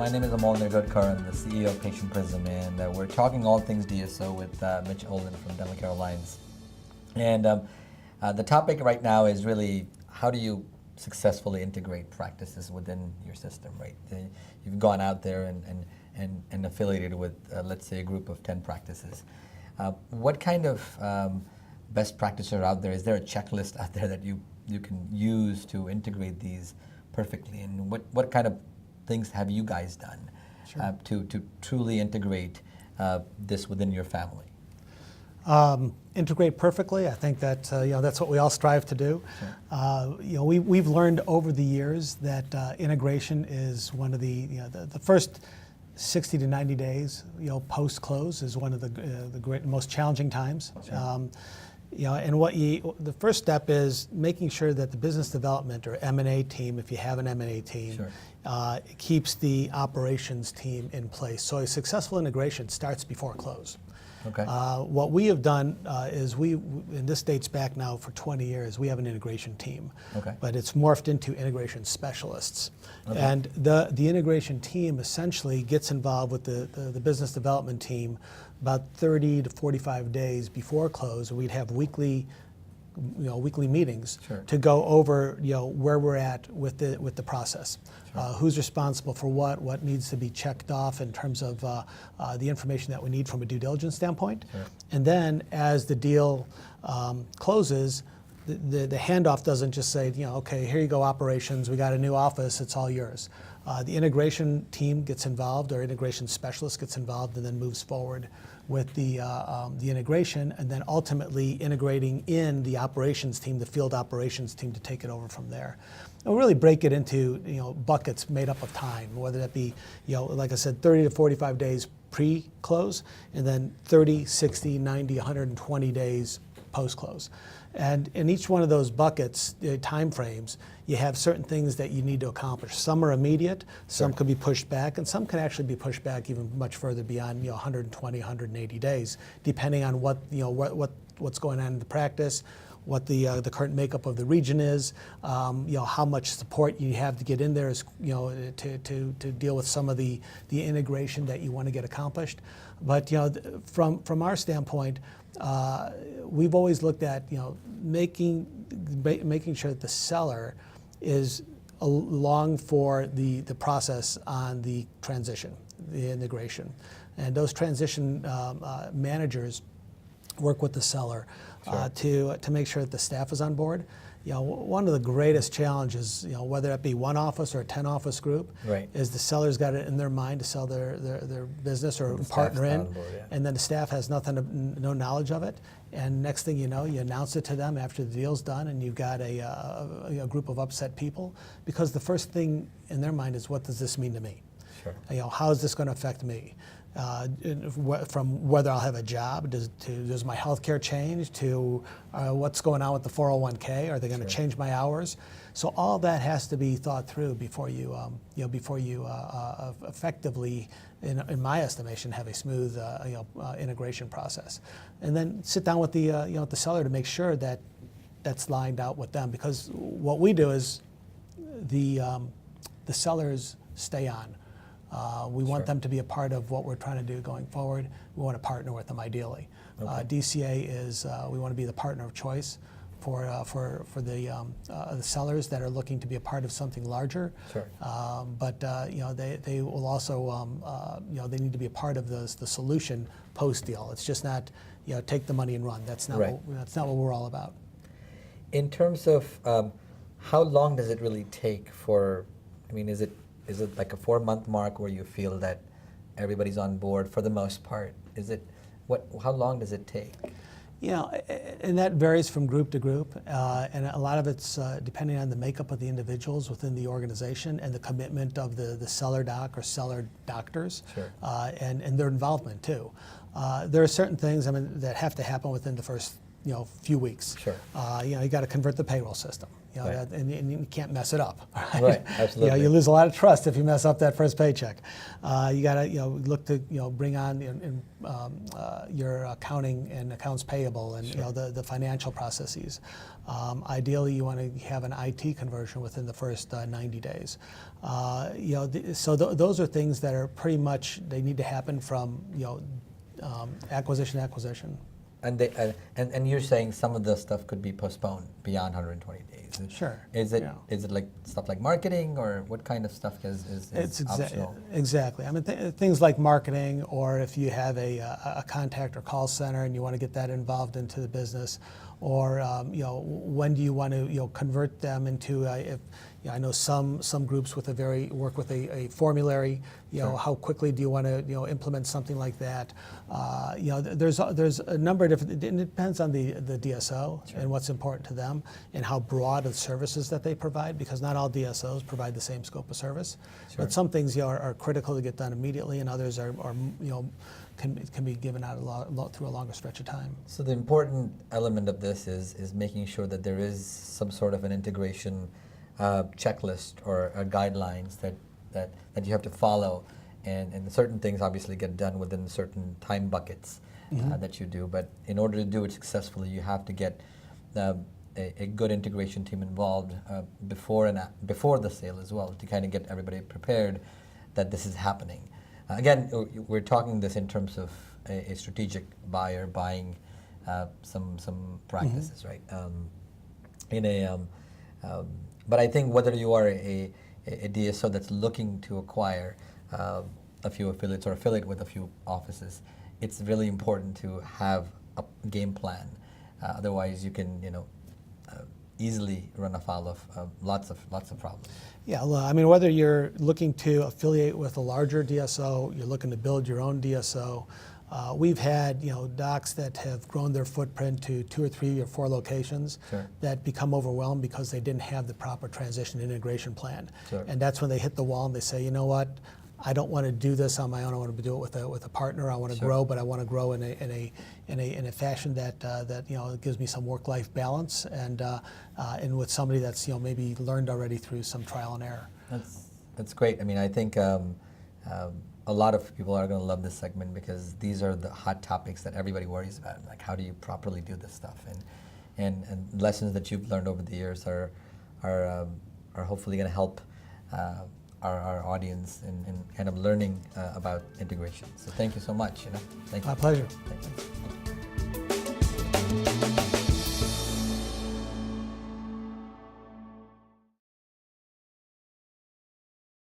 My name is Amol Nirgotkar. I'm the CEO of Patient Prism, and we're talking all things DSO with Mitch Olin from Dental Care Alliance. And the topic right now is really how do you successfully integrate practices within your system, right? You've gone out there and affiliated with, let's say, a group of 10 practices. What kind of best practices are out there? Is there a checklist out there that you can use to integrate these perfectly? And what kind of things have you guys done to truly integrate this within your family? Integrate perfectly. I think that that's what we all strive to do. Sure. We've learned over the years that integration is one of the first 60 to 90 days post close is one of the most challenging times. Sure. And the first step is making sure that the business development or M&A team, if you have an M&A team, sure, keeps the operations team in place. So a successful integration starts before close. Okay. What we have done is and this dates back now for 20 years, we have an integration team. Okay. But it's morphed into integration specialists. Okay. And the integration team essentially gets involved with the business development team about 30 to 45 days before close. We'd have weekly meetings, sure, to go over where we're at with the process. Sure. Who's responsible for what needs to be checked off in terms of the information that we need from a due diligence standpoint. Sure. And then as the deal closes, the handoff doesn't just say, okay, here you go operations, we got a new office, it's all yours. The integration team gets involved, or integration specialist gets involved, and then moves forward with the integration, and then ultimately integrating in the operations team, the field operations team, to take it over from there. And we'll really break it into buckets made up of time, whether that be like I said, 30 to 45 days pre-close, and then 30, 60, 90, 120 days post-close. And in each one of those buckets, time frames, you have certain things that you need to accomplish. Some are immediate, some could be pushed back, and some can actually be pushed back even much further beyond 120, 180 days, depending on what's going on in the practice, what the current makeup of the region is, how much support you have to get in there, to deal with some of the integration that you want to get accomplished. But from our standpoint, we've always looked at making sure that the seller is along for the process on the transition, the integration, and those transition managers work with the seller. Sure. To make sure that the staff is on board. One of the greatest challenges, whether it be one office or a 10 office group, right, is the seller's got it in their mind to sell their business or partner in, board, yeah, and then the staff has no knowledge of it. And next thing you know, you announce it to them after the deal's done, and you've got a group of upset people, because the first thing in their mind is, what does this mean to me? Sure. How is this going to affect me? From whether I'll have a job, does my health care change, to what's going on with the 401k, are they going to, sure, change my hours? So all that has to be thought through before you effectively, in my estimation, have a smooth integration process. And then sit down with the seller to make sure that that's lined out with them, because what we do is the sellers stay on. We want, sure, them to be a part of what we're trying to do going forward. We want to partner with them ideally. Okay. DCA is, we want to be the partner of choice for the sellers that are looking to be a part of something larger. Sure. But they will also they need to be a part of the solution post deal. It's just not take the money and run. That's not, right, that's not what we're all about. In terms of how long does it really take for? I mean, is it like a 4-month mark where you feel that everybody's on board for the most part? How long does it take? And that varies from group to group, and a lot of it's depending on the makeup of the individuals within the organization and the commitment of the seller doc or seller doctors, sure, and their involvement too. There are certain things that have to happen within the first few weeks. Sure. You got to convert the payroll system. Right. And you can't mess it up. Right, absolutely. You lose a lot of trust if you mess up that first paycheck. You got to look to bring on your accounting and accounts payable and Sure. the financial processes. Ideally, you want to have an IT conversion within the first 90 days. Those are things that are pretty much, they need to happen from acquisition to acquisition. And and you're saying some of the stuff could be postponed beyond 120 days. Sure. Is it like stuff like marketing, or what kind of stuff is optional? Exactly. I mean, things like marketing, or if you have a contact or call center and you want to get that involved into the business, or when do you want to convert them into I know some groups work with a formulary. Sure. How quickly do you want to implement something like that? There's a number of different. It depends on the DSO. Sure. And what's important to them and how broad of services that they provide, because not all DSOs provide the same scope of service. Sure. But some things are critical to get done immediately, and others are can be given out through a longer stretch of time. So the important element of this is making sure that there is some sort of an integration checklist or guidelines that you have to follow, and certain things obviously get done within certain time buckets that you do. But in order to do it successfully, you have to get a good integration team involved before the sale as well, to kind of get everybody prepared that this is happening. Again, we're talking this in terms of a strategic buyer buying some practices, right? But I think whether you are a DSO that's looking to acquire a few affiliates or affiliate with a few offices, it's really important to have a game plan. Otherwise, you can easily run afoul of lots of problems. Yeah, well, I mean, whether you're looking to affiliate with a larger DSO, you're looking to build your own DSO. We've had docs that have grown their footprint to 2 or 3 or 4 locations. Sure. That become overwhelmed because they didn't have the proper transition integration plan. Sure. And that's when they hit the wall and they say, you know what, I don't want to do this on my own. I want to do it with a partner. I want to Sure. grow, but I want to grow in a fashion that gives me some work-life balance, and with somebody that's maybe learned already through some trial and error. That's great. I mean, I think a lot of people are going to love this segment, because these are the hot topics that everybody worries about. Like, how do you properly do this stuff? And lessons that you've learned over the years are hopefully going to help our audience in kind of learning about integration. So thank you so much. Thank you. My pleasure. Thank you.